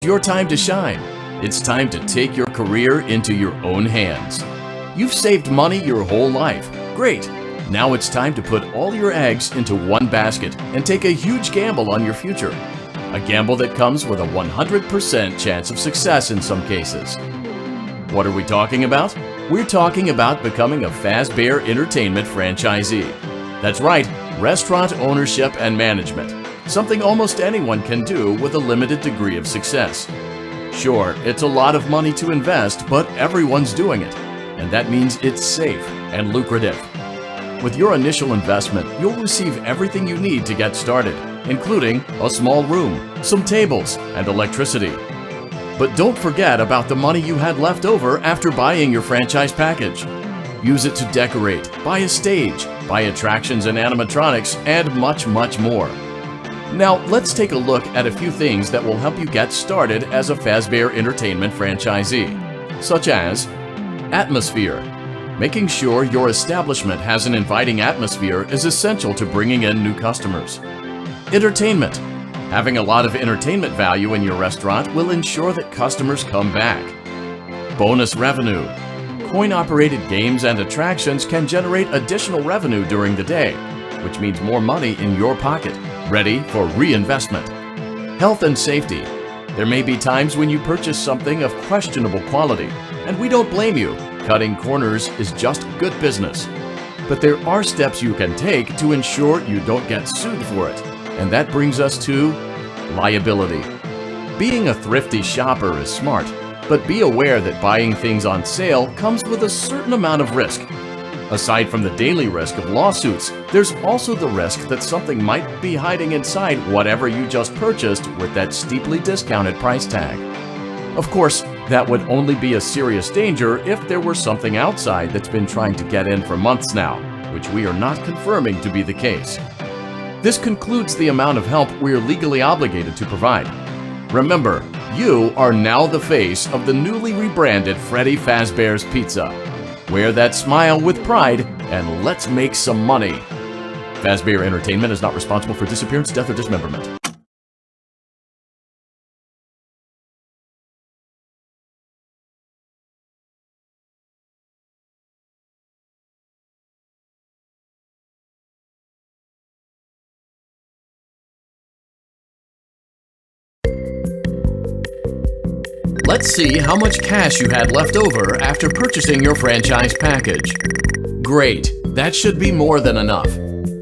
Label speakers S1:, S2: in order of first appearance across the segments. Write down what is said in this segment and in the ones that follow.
S1: your time to shine. It's time to take your career into your own hands. You've saved money your whole life. Great! Now it's time to put all your eggs into one basket and take a huge gamble on your future. A gamble that comes with a 100% chance of success in some cases. What are we talking about? We're talking about becoming a Fazbear Entertainment franchisee. That's right, restaurant ownership and management. Something almost anyone can do with a limited degree of success. Sure, it's a lot of money to invest, but everyone's doing it. And that means it's safe and lucrative. With your initial investment, you'll receive everything you need to get started, including a small room, some tables, and electricity. But don't forget about the money you had left over after buying your franchise package. Use it to decorate, buy a stage, buy attractions and animatronics, and much, much more. Now, let's take a look at a few things that will help you get started as a Fazbear Entertainment franchisee, such as atmosphere. Making sure your establishment has an inviting atmosphere is essential to bringing in new customers. Entertainment. Having a lot of entertainment value in your restaurant will ensure that customers come back. Bonus revenue. Coin-operated games and attractions can generate additional revenue during the day, which means more money in your pocket, ready for reinvestment. Health and safety. There may be times when you purchase something of questionable quality, and we don't blame you. Cutting corners is just good business. But there are steps you can take to ensure you don't get sued for it. And that brings us to liability. Being a thrifty shopper is smart, but be aware that buying things on sale comes with a certain amount of risk. Aside from the daily risk of lawsuits, there's also the risk that something might be hiding inside whatever you just purchased with that steeply discounted price tag. Of course, that would only be a serious danger if there were something outside that's been trying to get in for months now, which we are not confirming to be the case. This concludes the amount of help we are legally obligated to provide. Remember, you are now the face of the newly rebranded Freddy Fazbear's Pizza. Wear that smile with pride and let's make some money. Fazbear Entertainment is not responsible for disappearance, death, or dismemberment. Let's see how much cash you had left over after purchasing your franchise package. Great, that should be more than enough.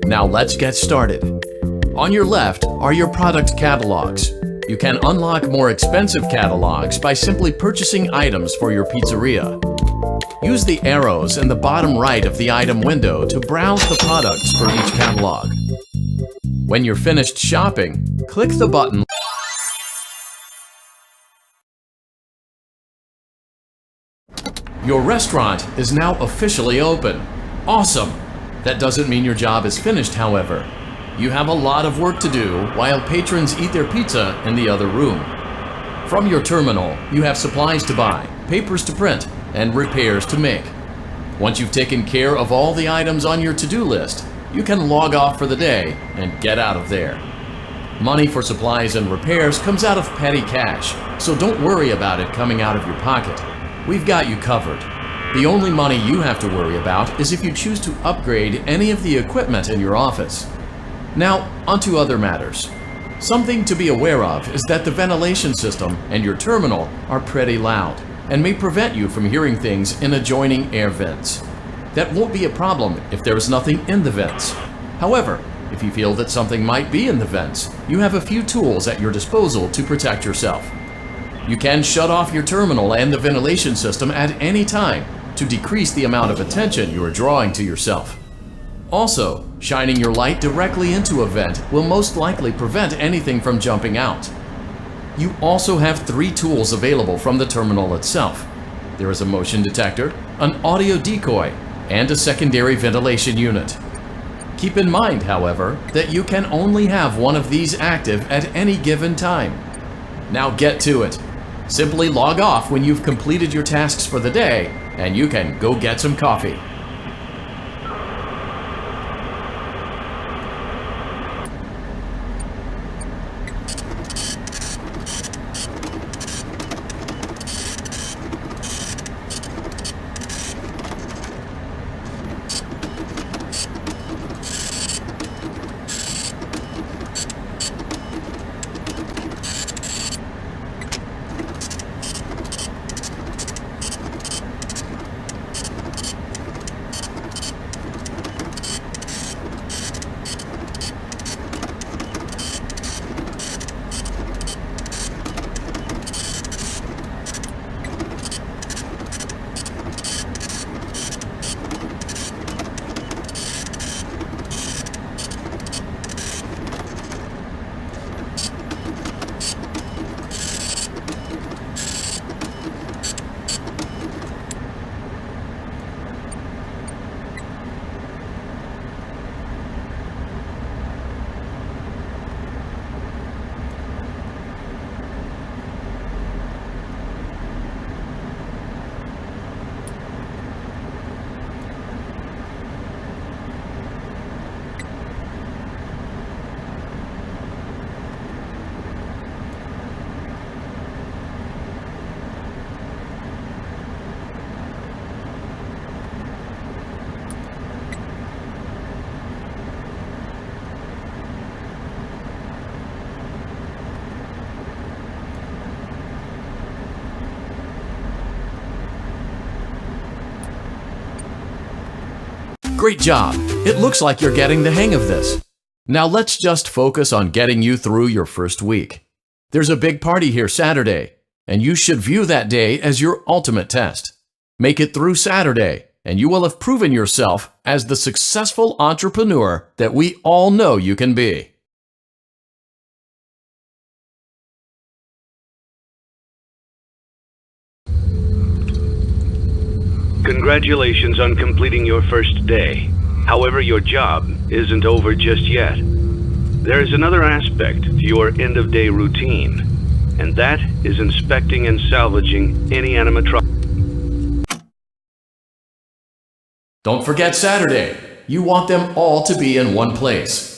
S1: Now let's get started. On your left are your product catalogs. You can unlock more expensive catalogs by simply purchasing items for your pizzeria. Use the arrows in the bottom right of the item window to browse the products for each catalog. When you're finished shopping, click the button. Your restaurant is now officially open. Awesome! That doesn't mean your job is finished, however. You have a lot of work to do while patrons eat their pizza in the other room. From your terminal, you have supplies to buy, papers to print, and repairs to make. Once you've taken care of all the items on your to-do list, you can log off for the day and get out of there. Money for supplies and repairs comes out of petty cash, so don't worry about it coming out of your pocket. We've got you covered. The only money you have to worry about is if you choose to upgrade any of the equipment in your office. Now, onto other matters. Something to be aware of is that the ventilation system and your terminal are pretty loud and may prevent you from hearing things in adjoining air vents. That won't be a problem if there is nothing in the vents. However, if you feel that something might be in the vents, you have a few tools at your disposal to protect yourself. You can shut off your terminal and the ventilation system at any time to decrease the amount of attention you are drawing to yourself. Also, shining your light directly into a vent will most likely prevent anything from jumping out. You also have 3 tools available from the terminal itself. There is a motion detector, an audio decoy, and a secondary ventilation unit. Keep in mind, however, that you can only have one of these active at any given time. Now get to it. Simply log off when you've completed your tasks for the day, and you can go get some coffee. Great job! It looks like you're getting the hang of this. Now let's just focus on getting you through your first week. There's a big party here Saturday, and you should view that day as your ultimate test. Make it through Saturday, and you will have proven yourself as the successful entrepreneur that we all know you can be.
S2: Congratulations on completing your first day. However, your job isn't over just yet. There is another aspect to your end-of-day routine, and that is inspecting and salvaging any animatronics.
S1: Don't forget Saturday. You want them all to be in one place.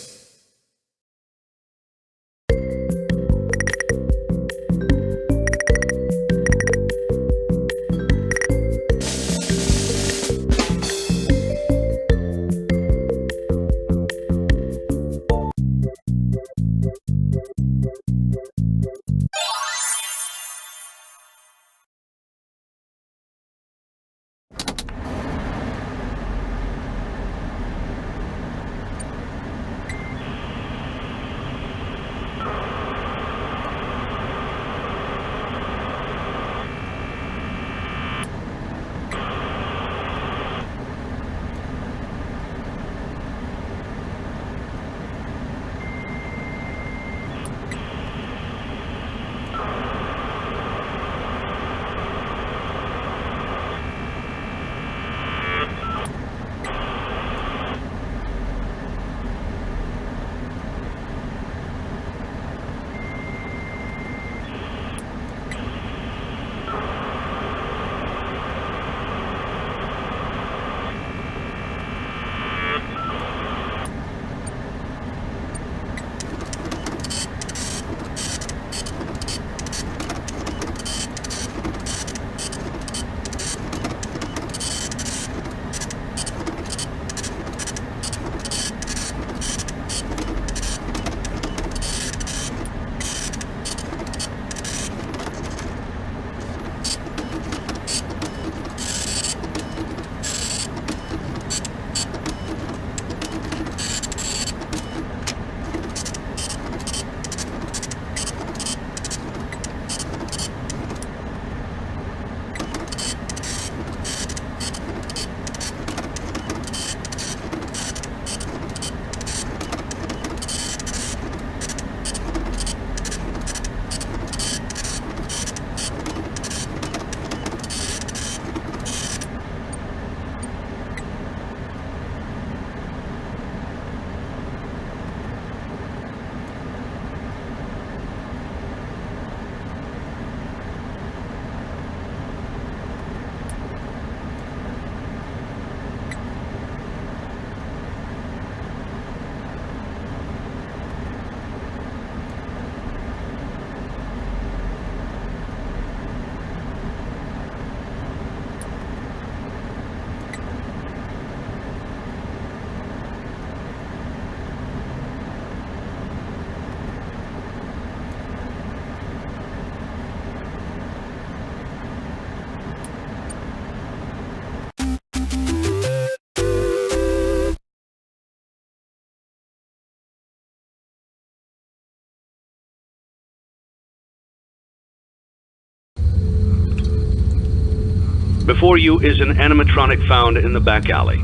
S2: Before you is an animatronic found in the back alley.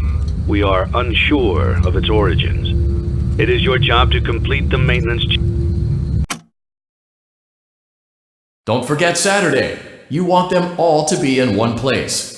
S2: We are unsure of its origins. It is your job to complete the maintenance.
S1: Don't forget Saturday. You want them all to be in one place.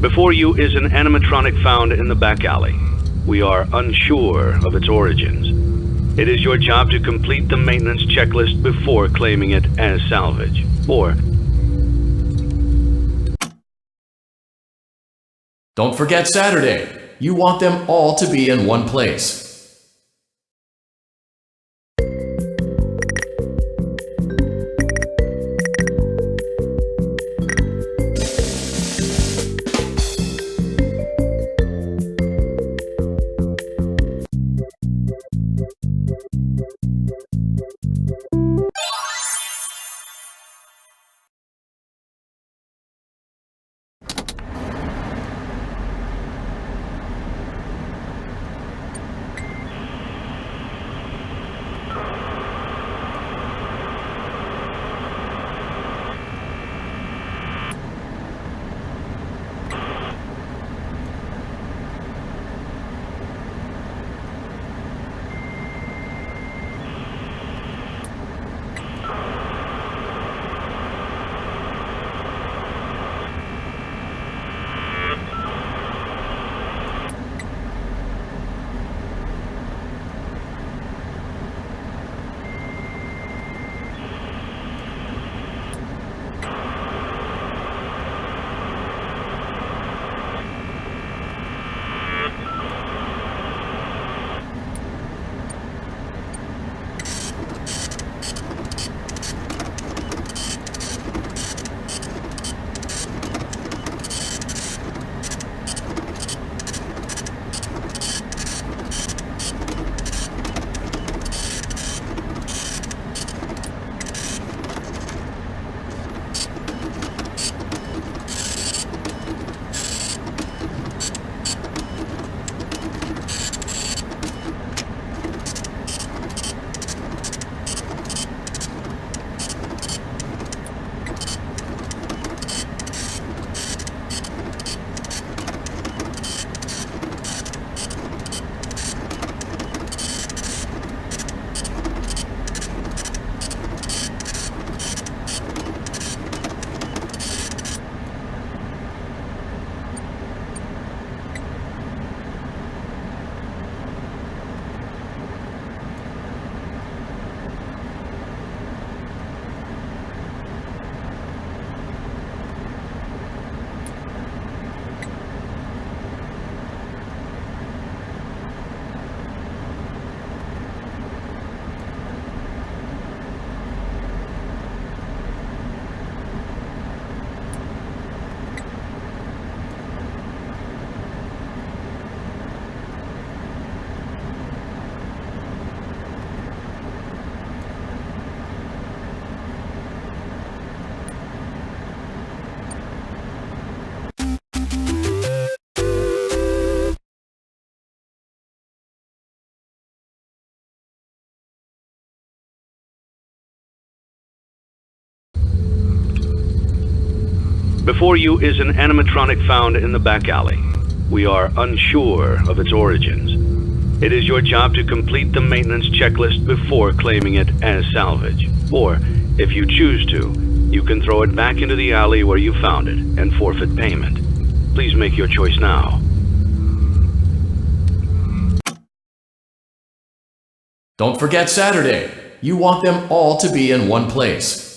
S2: Before you is an animatronic found in the back alley. We are unsure of its origins. It is your job to complete the maintenance checklist before claiming it as salvage. Or,
S1: Don't forget Saturday. You want them all to be in one place.
S2: before you is an animatronic found in the back alley. We are unsure of its origins. It is your job to complete the maintenance checklist before claiming it as salvage. Or, if you choose to, you can throw it back into the alley where you found it and forfeit payment. Please make your choice now.
S1: Don't forget Saturday. You want them all to be in one place.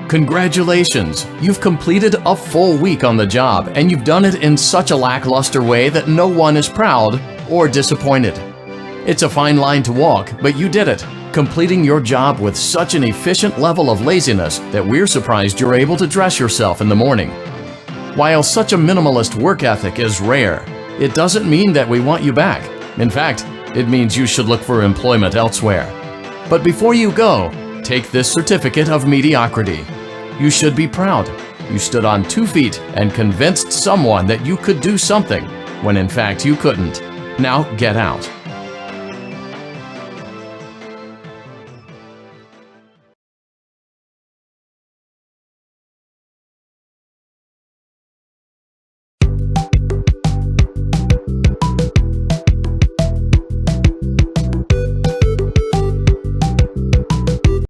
S1: Congratulations! You've completed a full week on the job, and you've done it in such a lackluster way that no one is proud or disappointed. It's a fine line to walk, but you did it, completing your job with such an efficient level of laziness that we're surprised you're able to dress yourself in the morning. While such a minimalist work ethic is rare, it doesn't mean that we want you back. In fact, it means you should look for employment elsewhere. But before you go, take this certificate of mediocrity. You should be proud. You stood on 2 feet and convinced someone that you could do something when in fact you couldn't. Now get out.